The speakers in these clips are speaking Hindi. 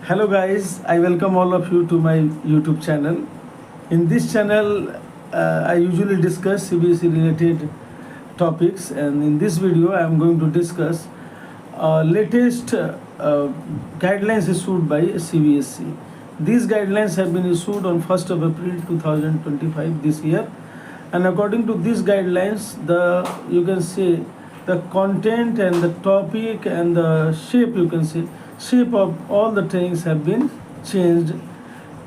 Hello guys, I welcome all of you to my YouTube channel. In this channel, I usually discuss CBSE related topics, and in this video I am going to discuss latest guidelines issued by CBSE. These guidelines have been issued on 1st of April 2025 this year, and according to these guidelines, you can say the content and the topic and the shape of all the trainings have been changed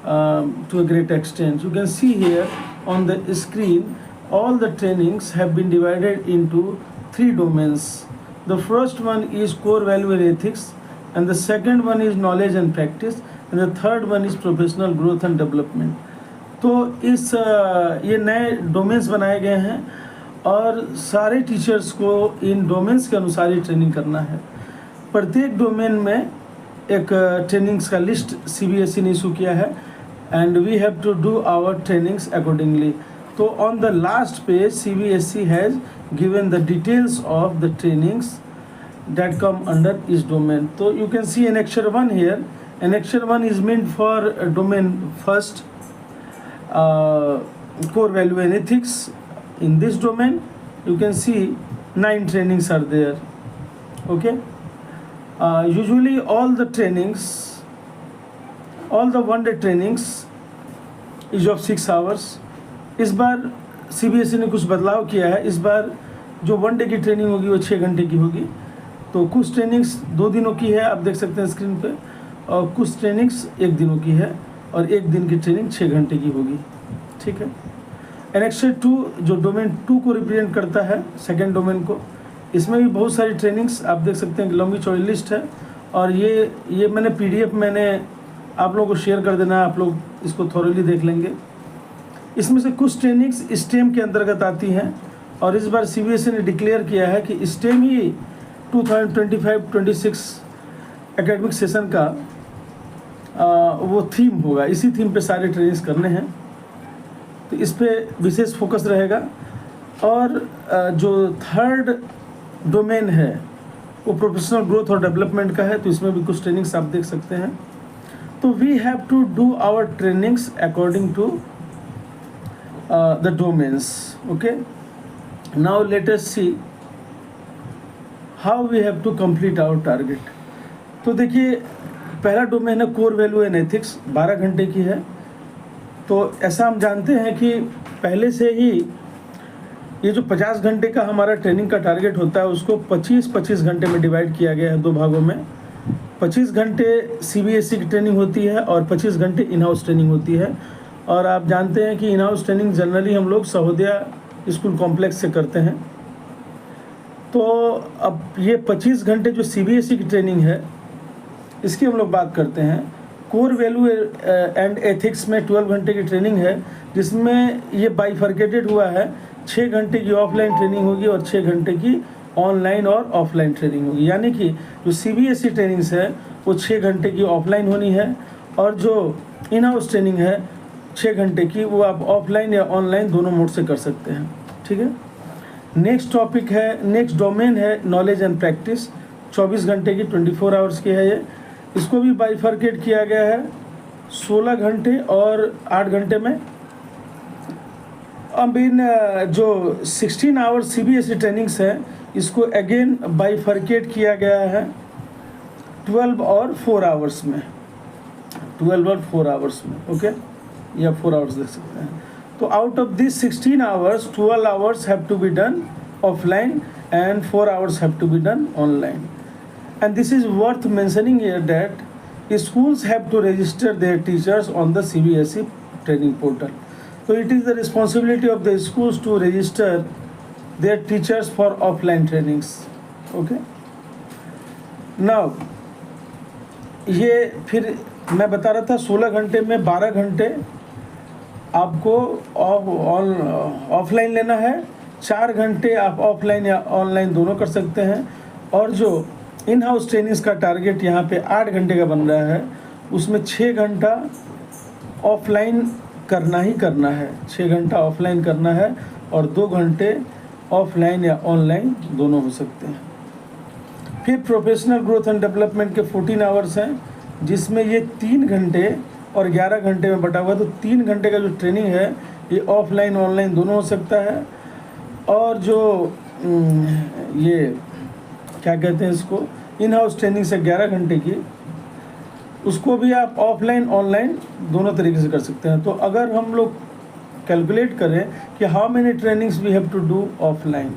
to a great extent. You can see here on the screen all the trainings have been divided into three domains. The first one is core value and ethics, and the second one is knowledge and practice, and the third one is professional growth and development. तो ये नए डोमेन्स बनाए गए हैं और सारे टीचर्स को इन डोमेन्स के अनुसार ही ट्रेनिंग करना है. प्रत्येक डोमेन में एक ट्रेनिंग्स का लिस्ट CBSE ने इशू किया है, and we have to do our trainings accordingly. तो on the last page CBSE has given the details of the trainings that come under each domain. So you can see annexure 1 here. Annexure 1 is meant for domain first, core value and ethics. In this domain you can see 9 trainings are there. Okay, usually all the trainings, all the one day trainings is of 6 hours. इस बार CBSE ने कुछ बदलाव किया है. इस बार जो वन डे की ट्रेनिंग होगी वो 6 घंटे की होगी. तो कुछ ट्रेनिंग्स 2 दिनों की है, आप देख सकते हैं स्क्रीन पे, और कुछ ट्रेनिंग्स 1 दिनों की है, और 1 दिन की ट्रेनिंग 6 घंटे की होगी. ठीक है. एनेक्सर 2 जो डोमेन 2 को रिप्रेजेंट करता है, सेकेंड डोमेन को, इसमें भी बहुत सारी ट्रेनिंग्स आप देख सकते हैं कि लंबी चौड़ी लिस्ट है. और ये मैंने PDF मैंने आप लोगों को शेयर कर देना है, आप लोग इसको थॉरली देख लेंगे. इसमें से कुछ ट्रेनिंग्स स्टेम के अंतर्गत आती हैं, और इस बार CBSE ने डिक्लेयर किया है कि स्टेम ही 2025-26 एकेडमिक सेशन का वो थीम होगा. इसी थीम पे सारे ट्रेनिंग्स करने हैं, तो इस पे विशेष फोकस रहेगा. और जो थर्ड डोमेन है वो प्रोफेशनल ग्रोथ और डेवलपमेंट का है, तो इसमें भी कुछ ट्रेनिंग्स आप देख सकते हैं. तो we have to do our trainings according to the domains. Okay, now let us see how we have to complete our target. तो देखिए, पहला डोमेन है कोर वैल्यू एंड एथिक्स, 12 घंटे की है. तो ऐसा हम जानते हैं कि पहले से ही ये जो 50 घंटे का हमारा ट्रेनिंग का टारगेट होता है, उसको 25-25 घंटे में डिवाइड किया गया है 2 भागों में. 25 घंटे CBSE की ट्रेनिंग होती है और 25 घंटे इन हाउस ट्रेनिंग होती है. और आप जानते हैं कि इन हाउस ट्रेनिंग जनरली हम लोग सहोदया स्कूल कॉम्प्लेक्स से करते हैं. तो अब ये 25 घंटे जो CBSE की ट्रेनिंग है, इसकी हम लोग बात करते हैं. कोर वैल्यू एंड एथिक्स में 12 घंटे की ट्रेनिंग है, जिसमें ये बाइफर्केटेड हुआ है. 6 घंटे की ऑफलाइन ट्रेनिंग होगी और 6 घंटे की ऑनलाइन और ऑफलाइन ट्रेनिंग होगी. यानी कि जो CBSE ट्रेनिंग्स है वो 6 घंटे की ऑफलाइन होनी है, और जो इन हाउस ट्रेनिंग है 6 घंटे की, वो आप ऑफलाइन या ऑनलाइन दोनों मोड से कर सकते हैं. ठीक है. नेक्स्ट टॉपिक है, नेक्स्ट डोमेन है नॉलेज एंड प्रैक्टिस. 24 घंटे की 24 आवर्स की है ये. इसको भी बाइफर्केट किया गया है 16 घंटे और 8 घंटे में. अब इन जो 16 आवर्स CBSE ट्रेनिंग्स हैं, इसको अगेन बाइफर्केट किया गया है 12 और 4 आवर्स में. 12 और 4 आवर्स में. ओके, या 4 आवर्स देख सकते हैं. So out of these 16 hours, 12 hours have to be done offline and 4 hours have to be done online. And this is worth mentioning here that schools have to register their teachers on the CBSE training portal. So it is the responsibility of the schools to register their teachers for offline trainings. Okay. Now ये फिर मैं बता रहा था 16 घंटे में 12 घंटे आपको ऑफलाइन लेना है. 4 घंटे आप ऑफलाइन या ऑनलाइन दोनों कर सकते हैं. और जो इन हाउस ट्रेनिंग्स का टारगेट यहाँ पे 8 घंटे का बन रहा है, उसमें 6 घंटा ऑफलाइन करना ही करना है. 6 घंटा ऑफलाइन करना है और 2 घंटे ऑफलाइन या ऑनलाइन दोनों हो सकते हैं. फिर प्रोफेशनल ग्रोथ एंड डेवलपमेंट के 14 आवर्स हैं, जिसमें ये 3 घंटे और 11 घंटे में बटा हुआ है। तो 3 घंटे का जो ट्रेनिंग है ये ऑफलाइन ऑनलाइन दोनों हो सकता है। और जो ये क्या कहते हैं इसको, इन हाउस ट्रेनिंग से 11 घंटे की, उसको भी आप ऑफलाइन ऑनलाइन दोनों तरीके से कर सकते हैं। तो अगर हम लोग कैलकुलेट करें कि how many trainings we have to do offline,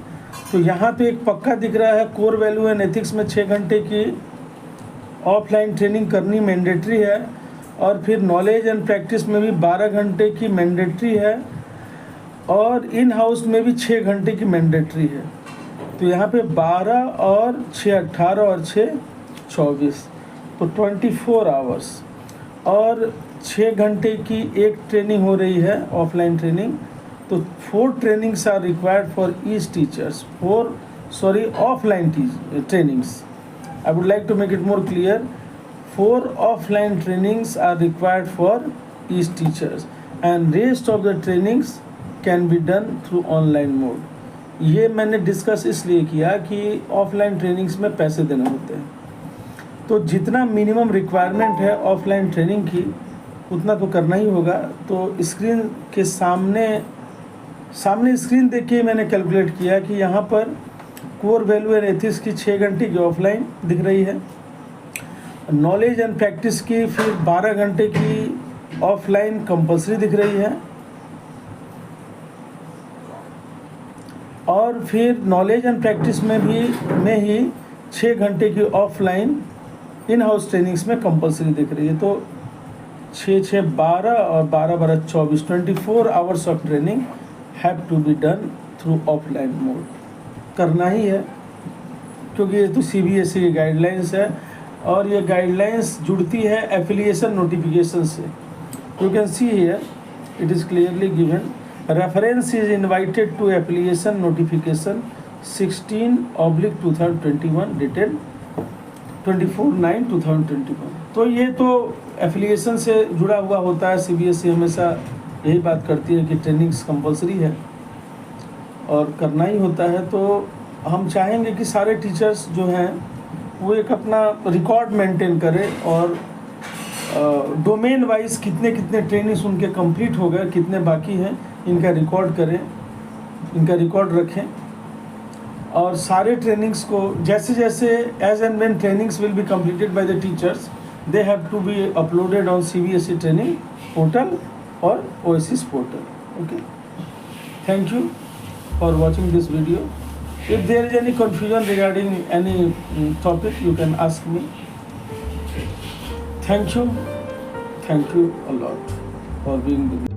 तो यहाँ पे एक पक्का दिख रहा है, कोर वैल्यू एंड एथिक्स में 6 घंटे की ऑफलाइन ट्रेनिंग करनी मैंडेटरी है, और फिर नॉलेज एंड प्रैक्टिस में भी 12 घंटे की मैंडेटरी है, और इन हाउस में भी 6 घंटे की मैंडेटरी है। तो यहाँ पे 12 और 6 18 और 6 24, तो 24 आवर्स, और 6 घंटे की एक ट्रेनिंग हो रही है ऑफलाइन ट्रेनिंग। तो 4 trainings are required for each teachers, offline trainings. I would like to make it more clear. 4 offline trainings are required for each teachers, and rest of the trainings can be done through online mode. ये मैंने डिस्कस इसलिए किया कि ऑफलाइन ट्रेनिंग्स में पैसे देने होते हैं, तो जितना मिनिमम रिक्वायरमेंट है ऑफलाइन ट्रेनिंग की उतना तो करना ही होगा। तो स्क्रीन के सामने स्क्रीन देख के मैंने कैलकुलेट किया कि यहाँ पर कोर वैल्यू एंड एथिक्स की 6 घंटे की ऑफलाइन दिख रही है, नॉलेज एंड प्रैक्टिस की फिर 12 घंटे की ऑफलाइन कंपलसरी दिख रही है, और फिर नॉलेज एंड प्रैक्टिस में ही 6 घंटे की ऑफलाइन इन हाउस ट्रेनिंग्स में कंपलसरी दिख रही है। तो 6 6 12 और 12 12 24, 24 hours of training have to be done through offline mode. करना ही है क्योंकि ये तो CBSE की गाइडलाइंस है, और ये गाइडलाइंस जुड़ती है एफिलिएशन नोटिफिकेशन से। You can see here it is clearly given, reference is invited to affiliation notification 16/2021 dated 24/9/2021। तो ये तो एफिलिएशन से जुड़ा हुआ होता है। CBSE हमेशा यही बात करती है कि ट्रेनिंग्स कंपलसरी है और करना ही होता है। तो हम चाहेंगे कि सारे टीचर्स जो हैं वो एक अपना रिकॉर्ड मेंटेन करें, और डोमेन वाइज कितने ट्रेनिंग्स उनके कंप्लीट हो गए, कितने बाकी हैं, इनका रिकॉर्ड करें, इनका रिकॉर्ड रखें। और सारे ट्रेनिंग्स को जैसे as and when trainings will be completed by the teachers, they have to be uploaded on CBSE training portal और OSIS portal. Okay, thank you for watching this video. If there is any confusion regarding any topic, you can ask me. Thank you a lot for being with me.